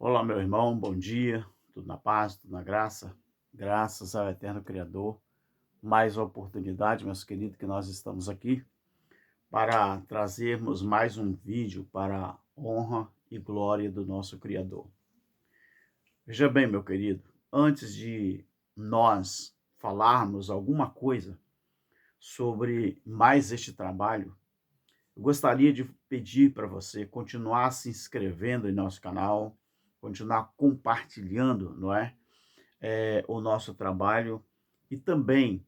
Olá, meu irmão, bom dia, tudo na paz, tudo na graça, graças ao Eterno Criador. Mais uma oportunidade, meus queridos, que nós estamos aqui para trazermos mais um vídeo para a honra e glória do nosso Criador. Veja bem, meu querido, antes de nós falarmos alguma coisa sobre mais este trabalho, eu gostaria de pedir para você continuar se inscrevendo em nosso canal, continuar compartilhando, não é? O nosso trabalho e também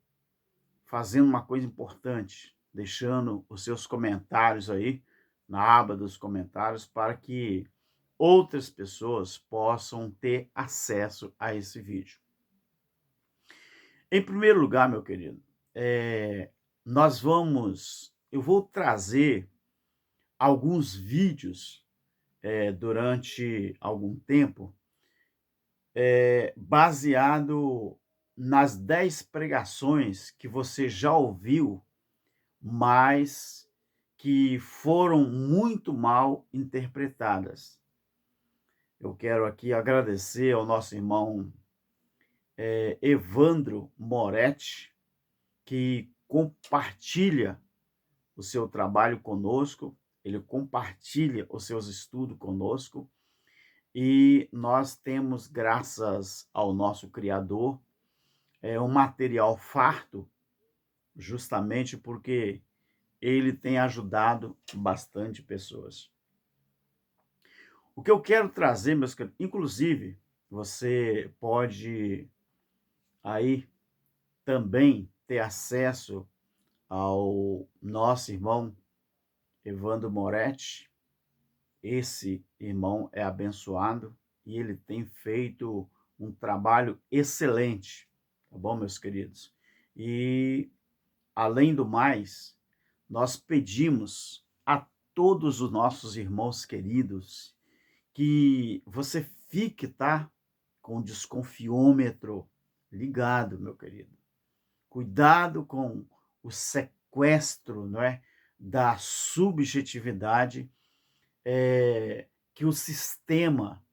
fazendo uma coisa importante, deixando os seus comentários aí na aba dos comentários para que outras pessoas possam ter acesso a esse vídeo. Em primeiro lugar, meu querido, eu vou trazer alguns vídeos durante algum tempo baseado nas 10 pregações que você já ouviu, mas que foram muito mal interpretadas. Eu quero aqui agradecer ao nosso irmão, Evandro Moretti, que compartilha o seu trabalho conosco, ele compartilha os seus estudos conosco, e nós temos, graças ao nosso Criador, um material farto, justamente porque ele tem ajudado bastante pessoas. O que eu quero trazer, meus queridos, inclusive, você pode aí também ter acesso ao nosso irmão Evandro Moretti. Esse irmão é abençoado e ele tem feito um trabalho excelente, tá bom, meus queridos? E, além do mais, nós pedimos a todos os nossos irmãos queridos que você fique, tá, com o desconfiômetro ligado, meu querido. Cuidado com o sequestro, não é, da subjetividade que o sistema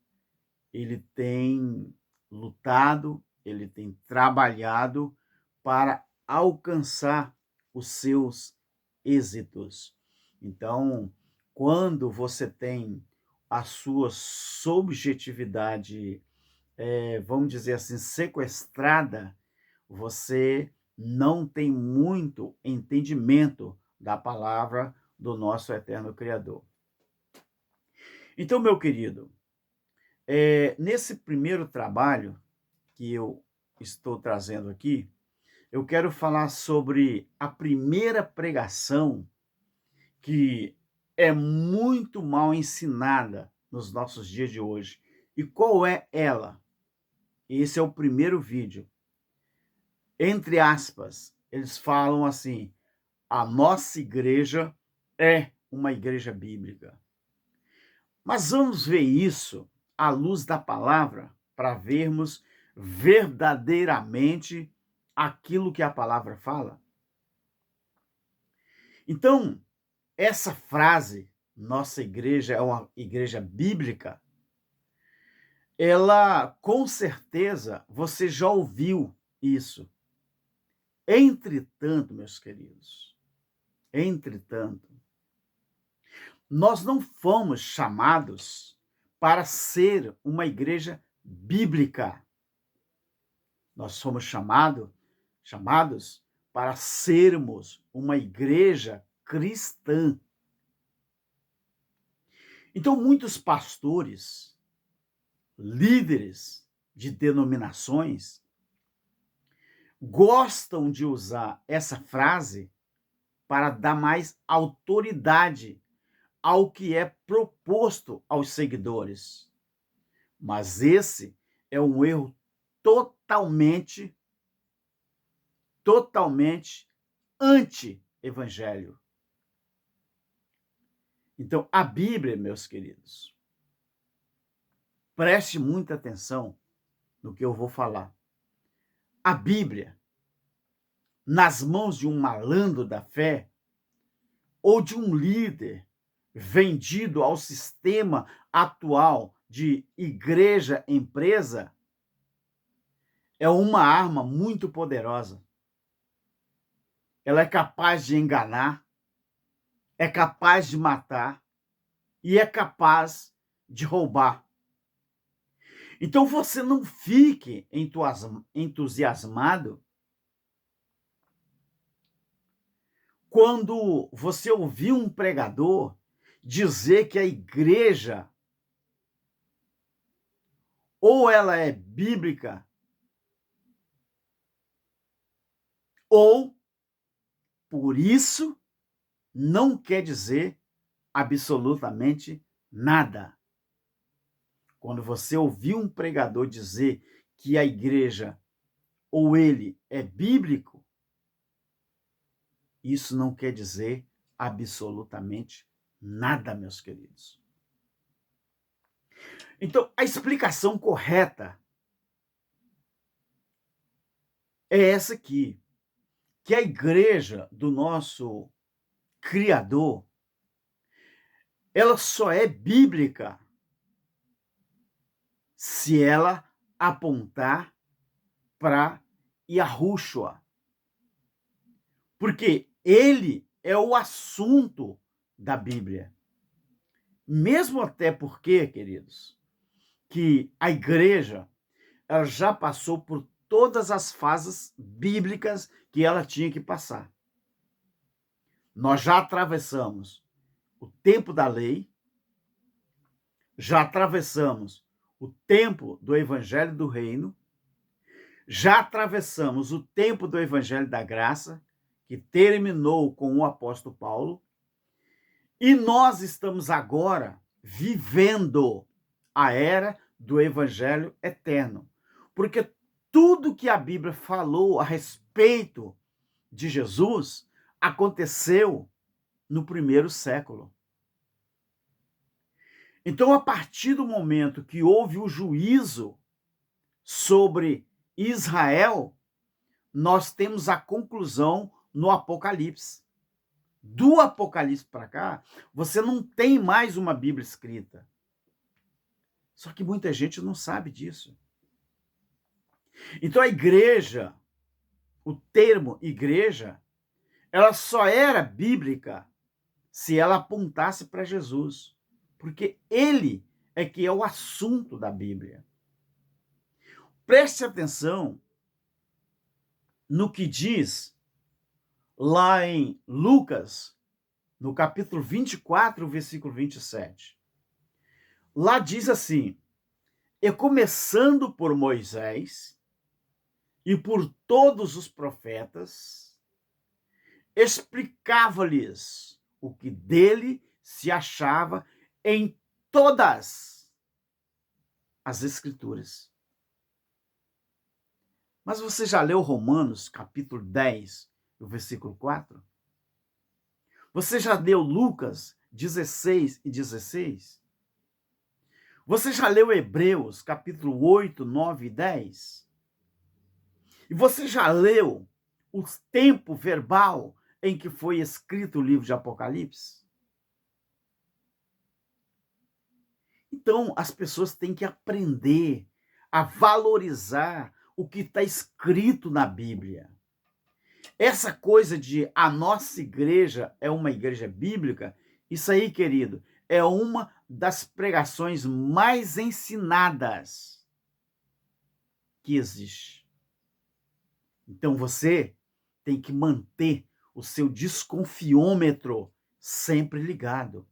ele tem lutado, ele tem trabalhado para alcançar os seus êxitos. Então, quando você tem a sua subjetividade, vamos dizer assim, sequestrada, você não tem muito entendimento da palavra do nosso eterno Criador. Então, meu querido, nesse primeiro trabalho que eu estou trazendo aqui, eu quero falar sobre a primeira pregação que é muito mal ensinada nos nossos dias de hoje. E qual é ela? Esse é o primeiro vídeo. Entre aspas, eles falam assim: a nossa igreja é uma igreja bíblica. Mas vamos ver isso à luz da palavra para vermos verdadeiramente aquilo que a palavra fala? Então, essa frase, nossa igreja é uma igreja bíblica, ela, com certeza, você já ouviu isso. Entretanto, meus queridos, entretanto, nós não fomos chamados para ser uma igreja bíblica. Nós fomos chamados para sermos uma igreja cristã. Então, muitos pastores, líderes de denominações, gostam de usar essa frase para dar mais autoridade ao que é proposto aos seguidores. Mas esse é um erro totalmente anti-evangelho. Então, a Bíblia, meus queridos, preste muita atenção no que eu vou falar. A Bíblia, nas mãos de um malandro da fé ou de um líder vendido ao sistema atual de igreja-empresa é uma arma muito poderosa. Ela é capaz de enganar, é capaz de matar e é capaz de roubar. Então você não fique entusiasmado quando você ouvir um pregador dizer que a igreja ou ela é bíblica ou, por isso, não quer dizer absolutamente nada. Quando você ouvir um pregador dizer que a igreja ou ele é bíblico, isso não quer dizer absolutamente nada, meus queridos. Então, a explicação correta é essa aqui, que a igreja do nosso Criador, ela só é bíblica se ela apontar para Yahushua. Porque ele é o assunto da Bíblia. Mesmo até porque, queridos, que a igreja ela já passou por todas as fases bíblicas que ela tinha que passar. Nós já atravessamos o tempo da lei, já atravessamos o tempo do evangelho do reino, já atravessamos o tempo do evangelho da graça, que terminou com o apóstolo Paulo, e nós estamos agora vivendo a era do evangelho eterno. Porque tudo que a Bíblia falou a respeito de Jesus aconteceu no primeiro século. Então, a partir do momento que houve o juízo sobre Israel, nós temos a conclusão no Apocalipse. Do Apocalipse para cá, você não tem mais uma Bíblia escrita. Só que muita gente não sabe disso. Então a igreja, o termo igreja, ela só era bíblica se ela apontasse para Jesus, porque ele é que é o assunto da Bíblia. Preste atenção no que diz lá em Lucas, no capítulo 24, versículo 27. Lá diz assim: e começando por Moisés e por todos os profetas, explicava-lhes o que dele se achava em todas as Escrituras. Mas você já leu Romanos, capítulo 10, o versículo 4? Você já leu Lucas 16 e 16? Você já leu Hebreus, capítulo 8, 9 e 10? E você já leu o tempo verbal em que foi escrito o livro de Apocalipse? Então, as pessoas têm que aprender a valorizar o que está escrito na Bíblia. Essa coisa de a nossa igreja é uma igreja bíblica, isso aí, querido, é uma das pregações mais ensinadas que existe. Então você tem que manter o seu desconfiômetro sempre ligado.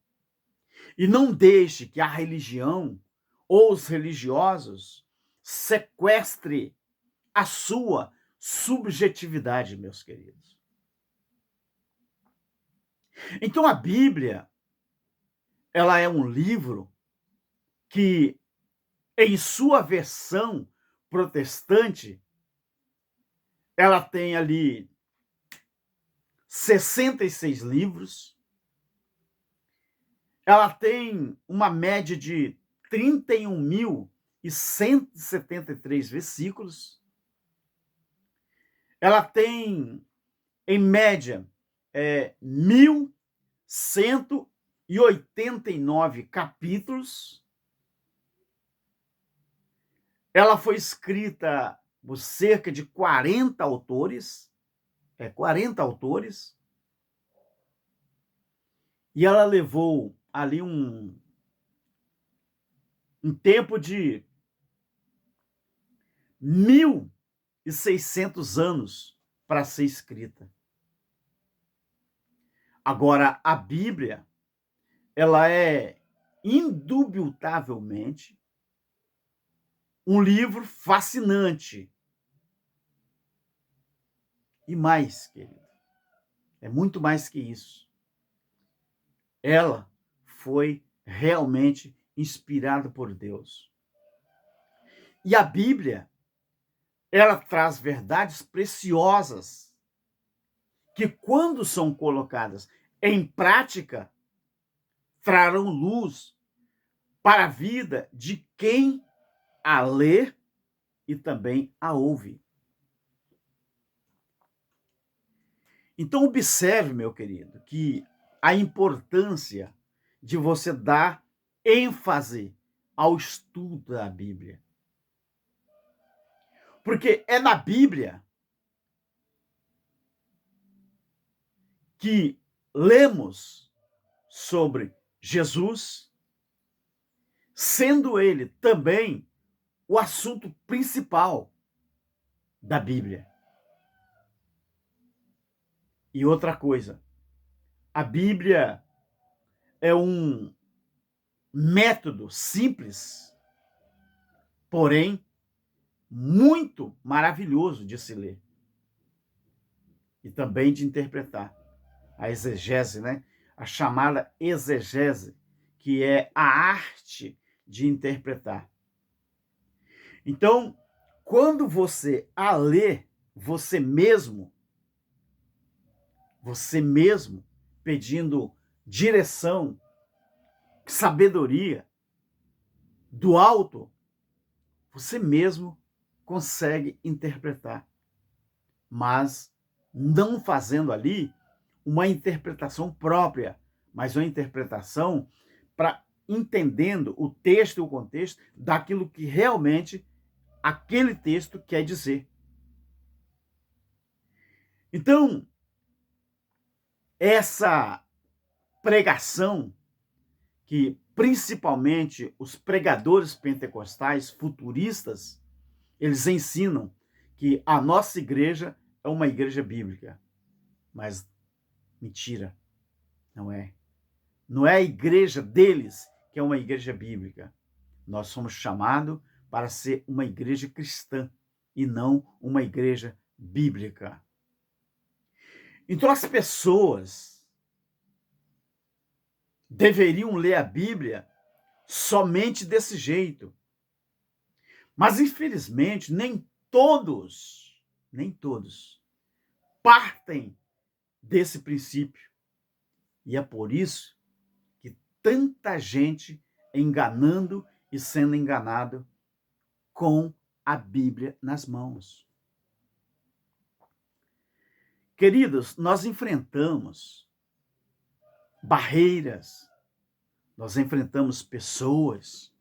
E não deixe que a religião ou os religiosos sequestre a sua subjetividade, meus queridos. Então a Bíblia, ela é um livro que, em sua versão protestante, ela tem ali 66 livros, ela tem uma média de 31.173 versículos, ela tem, em média, 1.189 capítulos, Ela foi escrita por cerca de 40 autores, 40 autores, e ela levou ali um tempo de 1.600 anos para ser escrita. Agora, a Bíblia, ela é indubitavelmente um livro fascinante. E mais, querido, é muito mais que isso. Ela foi realmente inspirada por Deus. E a Bíblia, ela traz verdades preciosas que, quando são colocadas em prática, trarão luz para a vida de quem a lê e também a ouve. Então, observe, meu querido, que a importância de você dar ênfase ao estudo da Bíblia. Porque é na Bíblia que lemos sobre Jesus, sendo ele também o assunto principal da Bíblia. E outra coisa, a Bíblia é um método simples, porém muito maravilhoso de se ler e também de interpretar. A exegese, né? A chamada exegese, que é a arte de interpretar. Então, quando você a lê, você mesmo, pedindo direção, sabedoria do alto, você mesmo consegue interpretar, mas não fazendo ali uma interpretação própria, mas uma interpretação para entendendo o texto e o contexto daquilo que realmente aquele texto quer dizer. Então, essa pregação que principalmente os pregadores pentecostais futuristas, eles ensinam que a nossa igreja é uma igreja bíblica. Mas mentira, não é. Não é a igreja deles que é uma igreja bíblica. Nós somos chamados para ser uma igreja cristã e não uma igreja bíblica. Então as pessoas deveriam ler a Bíblia somente desse jeito. Mas infelizmente nem todos partem desse princípio. E é por isso que tanta gente enganando e sendo enganado com a Bíblia nas mãos. Queridos, nós enfrentamos barreiras, nós enfrentamos pessoas,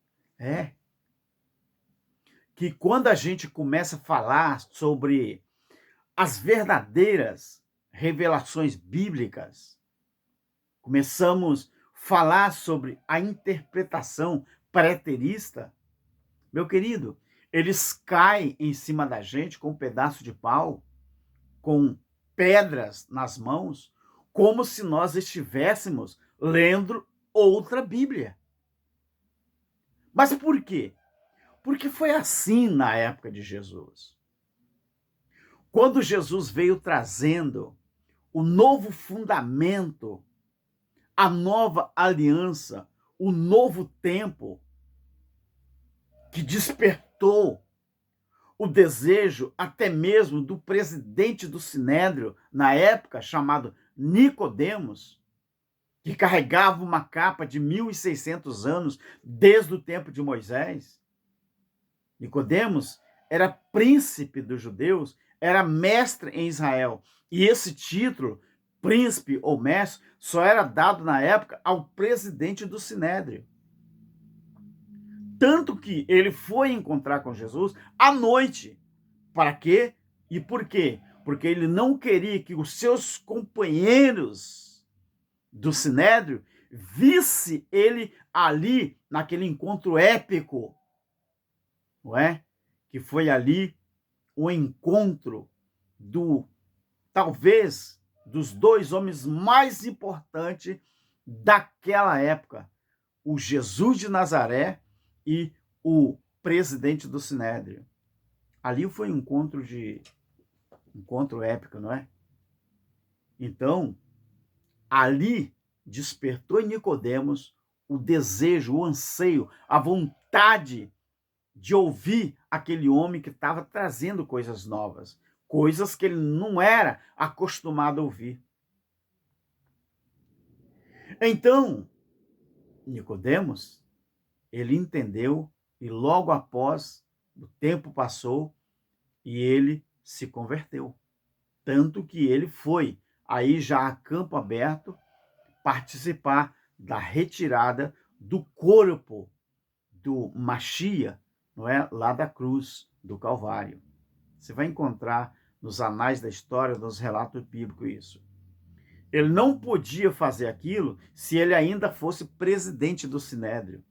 que quando a gente começa a falar sobre as verdadeiras revelações bíblicas, começamos a falar sobre a interpretação preterista, meu querido, eles caem em cima da gente com um pedaço de pau, com pedras nas mãos, como se nós estivéssemos lendo outra Bíblia. Mas por quê? Porque foi assim na época de Jesus. Quando Jesus veio trazendo o novo fundamento, a nova aliança, o novo tempo, que despertou o desejo até mesmo do presidente do Sinédrio, na época, chamado Nicodemos, que carregava uma capa de 1.600 anos desde o tempo de Moisés. Nicodemos era príncipe dos judeus, era mestre em Israel. E esse título, príncipe ou mestre, só era dado na época ao presidente do Sinédrio. Tanto que ele foi encontrar com Jesus à noite. Para quê? E por quê? Porque ele não queria que os seus companheiros do Sinédrio visse ele ali naquele encontro épico, não é? Que foi ali o encontro talvez dos dois homens mais importantes daquela época, o Jesus de Nazaré e o presidente do Sinédrio. Ali foi um encontro épico, não é? Então, ali despertou em Nicodemos o desejo, o anseio, a vontade de ouvir aquele homem que estava trazendo coisas novas, coisas que ele não era acostumado a ouvir. Então, Nicodemos, ele entendeu e logo após o tempo passou e ele se converteu. Tanto que ele foi aí já a campo aberto participar da retirada do corpo do Machia, não é? Lá da cruz do Calvário. Você vai encontrar nos anais da história, nos relatos bíblicos isso. Ele não podia fazer aquilo se ele ainda fosse presidente do Sinédrio.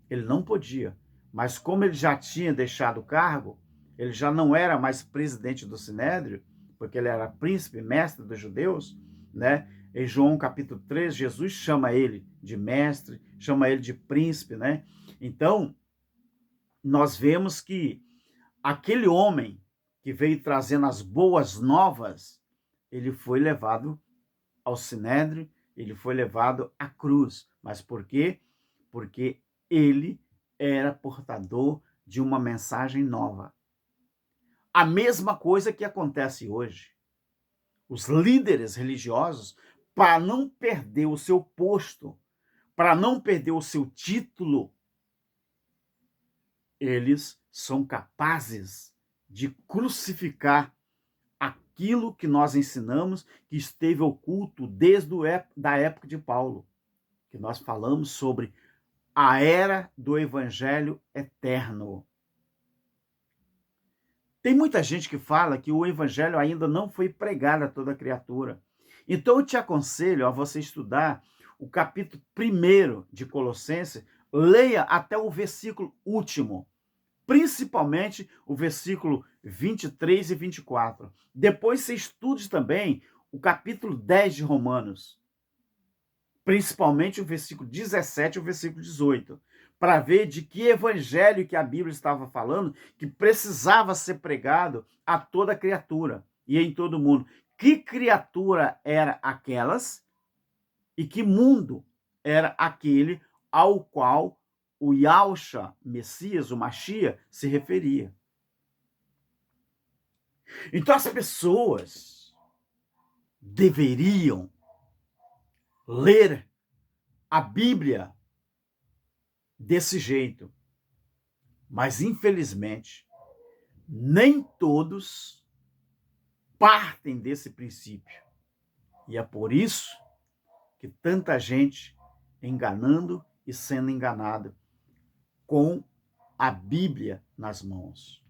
Ele não podia. Mas como ele já tinha deixado o cargo, ele já não era mais presidente do Sinédrio, porque ele era príncipe, mestre dos judeus, né? Em João capítulo 3, Jesus chama ele de mestre, chama ele de príncipe, né? Então, nós vemos que aquele homem que veio trazendo as boas novas, ele foi levado ao Sinédrio, ele foi levado à cruz. Mas por quê? Porque ele era portador de uma mensagem nova. A mesma coisa que acontece hoje. Os líderes religiosos, para não perder o seu posto, para não perder o seu título, eles são capazes de crucificar aquilo que nós ensinamos que esteve oculto desde da época de Paulo, que nós falamos sobre a era do evangelho eterno. Tem muita gente que fala que o evangelho ainda não foi pregado a toda criatura. Então eu te aconselho a você estudar o capítulo 1 de Colossenses, leia até o versículo último, principalmente o versículo 23 e 24. Depois você estude também o capítulo 10 de Romanos, principalmente o versículo 17 e o versículo 18, para ver de que evangelho que a Bíblia estava falando, que precisava ser pregado a toda criatura e em todo mundo. Que criatura era aquelas e que mundo era aquele ao qual o Yahshua, Messias, o Machia, se referia. Então as pessoas deveriam ler a Bíblia desse jeito. Mas, infelizmente, nem todos partem desse princípio. E é por isso que tanta gente enganando e sendo enganada com a Bíblia nas mãos.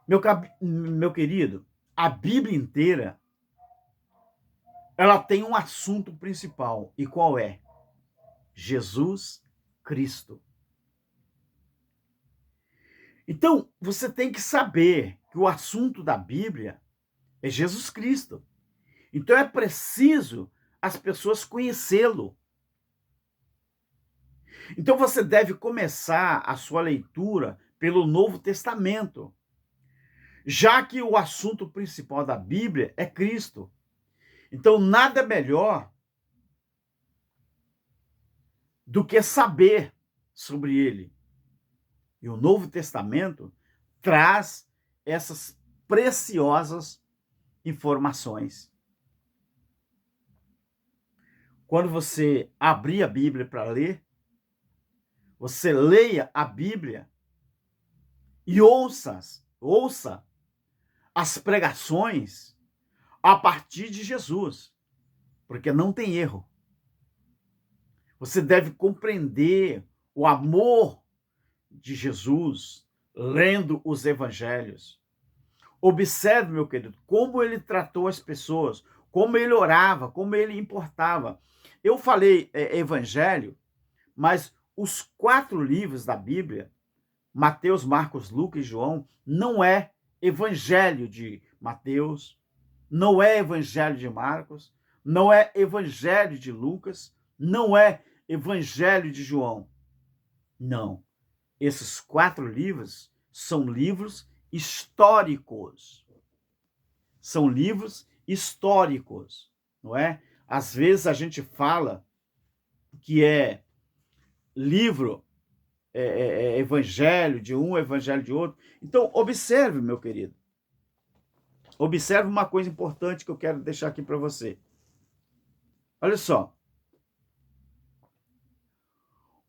Meu querido, a Bíblia inteira, ela tem um assunto principal. E qual é? Jesus Cristo. Então, você tem que saber que o assunto da Bíblia é Jesus Cristo. Então, é preciso as pessoas conhecê-lo. Então, você deve começar a sua leitura pelo Novo Testamento, já que o assunto principal da Bíblia é Cristo. Então, nada melhor do que saber sobre ele. E o Novo Testamento traz essas preciosas informações. Quando você abrir a Bíblia para ler, você leia a Bíblia e ouça as pregações a partir de Jesus, porque não tem erro. Você deve compreender o amor de Jesus lendo os evangelhos. Observe, meu querido, como ele tratou as pessoas, como ele orava, como ele importava. Eu falei evangelho, mas os 4 livros da Bíblia, Mateus, Marcos, Lucas e João, não é evangelho de Mateus, não é evangelho de Marcos, não é evangelho de Lucas, não é evangelho de João. Não. Esses 4 livros são livros históricos. São livros históricos, não é? Às vezes a gente fala que é livro, evangelho de um, evangelho de outro. Então, observe, meu querido. Observe uma coisa importante que eu quero deixar aqui para você. Olha só.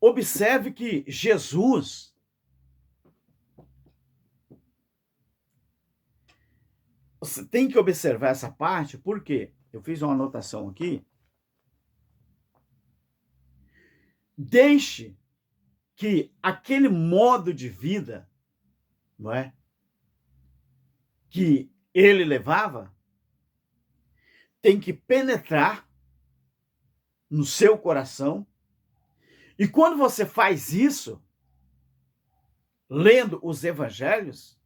Observe que Jesus, você tem que observar essa parte, porque eu fiz uma anotação aqui. Deixe que aquele modo de vida, não é, que ele levava, tem que penetrar no seu coração. E quando você faz isso, lendo os evangelhos,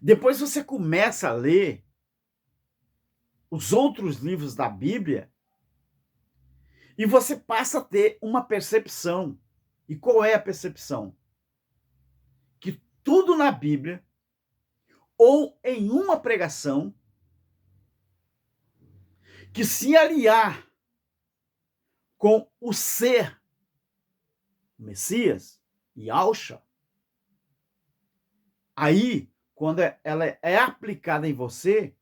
depois você começa a ler os outros livros da Bíblia e você passa a ter uma percepção. E qual é a percepção? Que tudo na Bíblia, ou em uma pregação, que se aliar com o ser Messias, Yahshua, aí, quando ela é aplicada em você,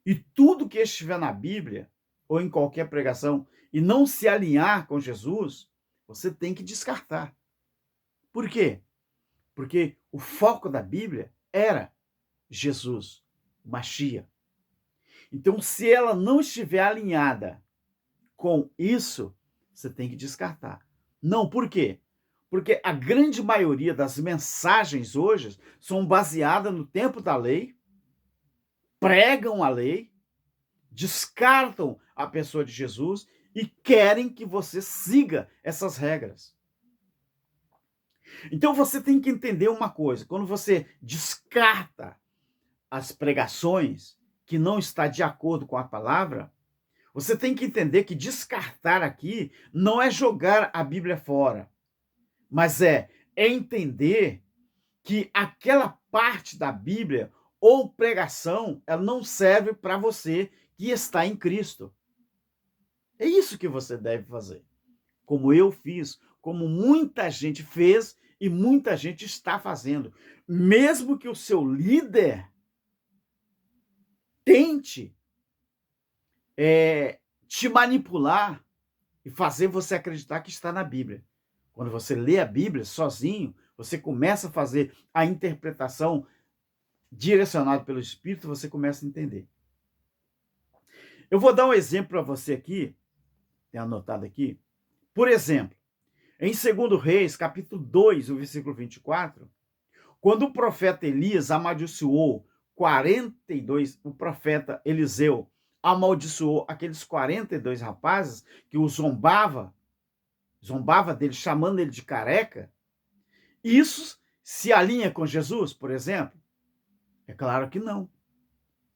e tudo que estiver na Bíblia, ou em qualquer pregação, e não se alinhar com Jesus, você tem que descartar. Por quê? Porque o foco da Bíblia era Jesus, Mashiach. Então, se ela não estiver alinhada com isso, você tem que descartar. Não, por quê? Porque a grande maioria das mensagens hoje são baseadas no tempo da lei, pregam a lei, descartam a pessoa de Jesus e querem que você siga essas regras. Então você tem que entender uma coisa, quando você descarta as pregações que não está de acordo com a palavra, você tem que entender que descartar aqui não é jogar a Bíblia fora, mas é entender que aquela parte da Bíblia ou pregação, ela não serve para você que está em Cristo. É isso que você deve fazer. Como eu fiz, como muita gente fez e muita gente está fazendo. Mesmo que o seu líder tente te manipular e fazer você acreditar que está na Bíblia. Quando você lê a Bíblia sozinho, você começa a fazer a interpretação direcionada pelo Espírito, você começa a entender. Eu vou dar um exemplo para você aqui, tem anotado aqui. Por exemplo, em 2 Reis, capítulo 2, o versículo 24, quando o profeta Elias amaldiçoou 42, o profeta Eliseu amaldiçoou aqueles 42 rapazes que o zombava dele, chamando ele de careca, isso se alinha com Jesus, por exemplo? É claro que não.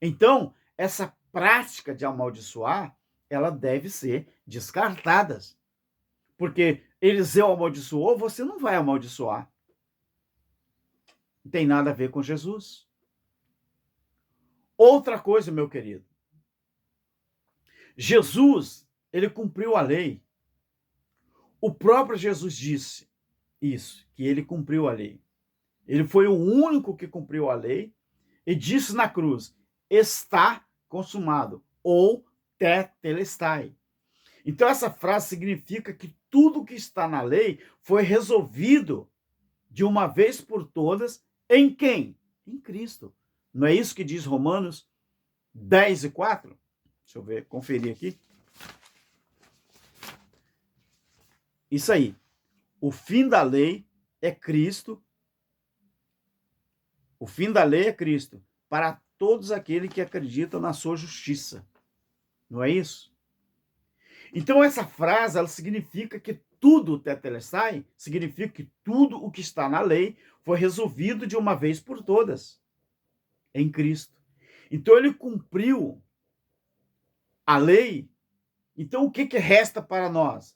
Então, essa prática de amaldiçoar, ela deve ser descartada. Porque Eliseu amaldiçoou, você não vai amaldiçoar. Não tem nada a ver com Jesus. Outra coisa, meu querido. Jesus, ele cumpriu a lei. O próprio Jesus disse isso, que ele cumpriu a lei. Ele foi o único que cumpriu a lei e disse na cruz, está consumado, ou tetelestai. Então essa frase significa que tudo que está na lei foi resolvido de uma vez por todas em quem? Em Cristo. Não é isso que diz Romanos 10:4? Deixa eu ver, conferir aqui. Isso aí. O fim da lei é Cristo. O fim da lei é Cristo, para todos aqueles que acreditam na sua justiça. Não é isso? Então, essa frase, ela significa que tudo, tetelestai, significa que tudo o que está na lei foi resolvido de uma vez por todas em Cristo. Então, ele cumpriu a lei. Então, o que resta para nós?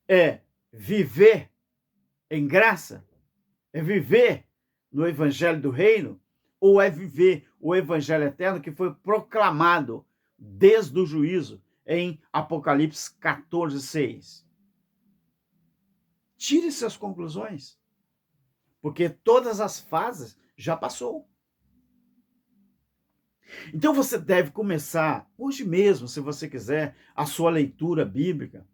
É viver em graça? É viver no evangelho do reino? Ou é viver o evangelho eterno que foi proclamado desde o juízo em Apocalipse 14:6? Tire suas conclusões, porque todas as fases já passou. Então você deve começar hoje mesmo, se você quiser, a sua leitura bíblica.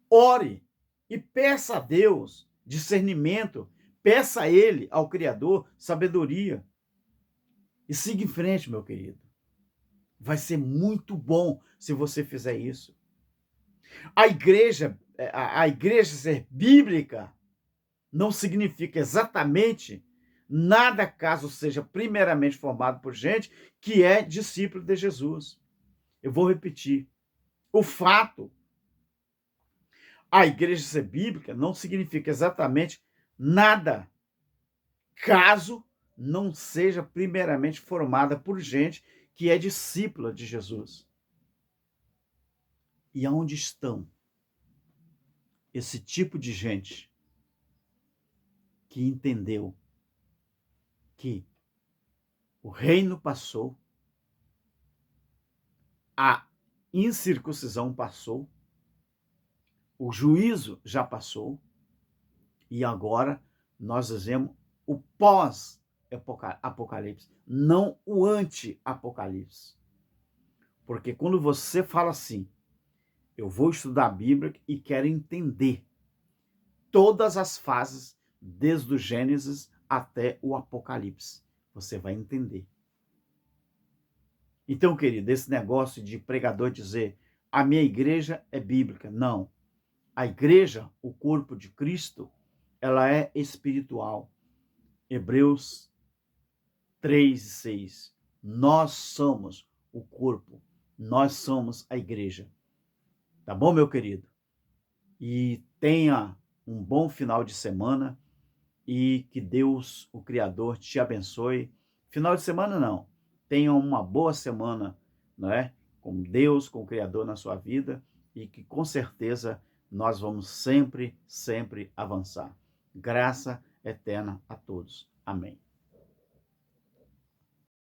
Ore e peça a Deus discernimento, peça a Ele, ao Criador, sabedoria. E siga em frente, meu querido. Vai ser muito bom se você fizer isso. A igreja ser bíblica não significa exatamente nada caso seja primeiramente formado por gente que é discípulo de Jesus. Eu vou repetir. O fato, a igreja ser bíblica não significa exatamente nada caso não seja primeiramente formada por gente que é discípula de Jesus. E aonde estão esse tipo de gente que entendeu que o reino passou, a incircuncisão passou, o juízo já passou, e agora nós vivemos o pós-apocalipse, não o anti-apocalipse. Porque quando você fala assim, eu vou estudar a Bíblia e quero entender todas as fases, desde o Gênesis até o Apocalipse, você vai entender. Então, querido, esse negócio de pregador dizer a minha igreja é bíblica, não. A igreja, o corpo de Cristo, ela é espiritual. Hebreus 3:6. Nós somos o corpo, nós somos a igreja. Tá bom, meu querido? E tenha um bom final de semana e que Deus, o Criador, te abençoe. Final de semana não, tenha uma boa semana, não é? Com Deus, com o Criador na sua vida e que com certeza nós vamos sempre, sempre avançar. Graça eterna a todos. Amém.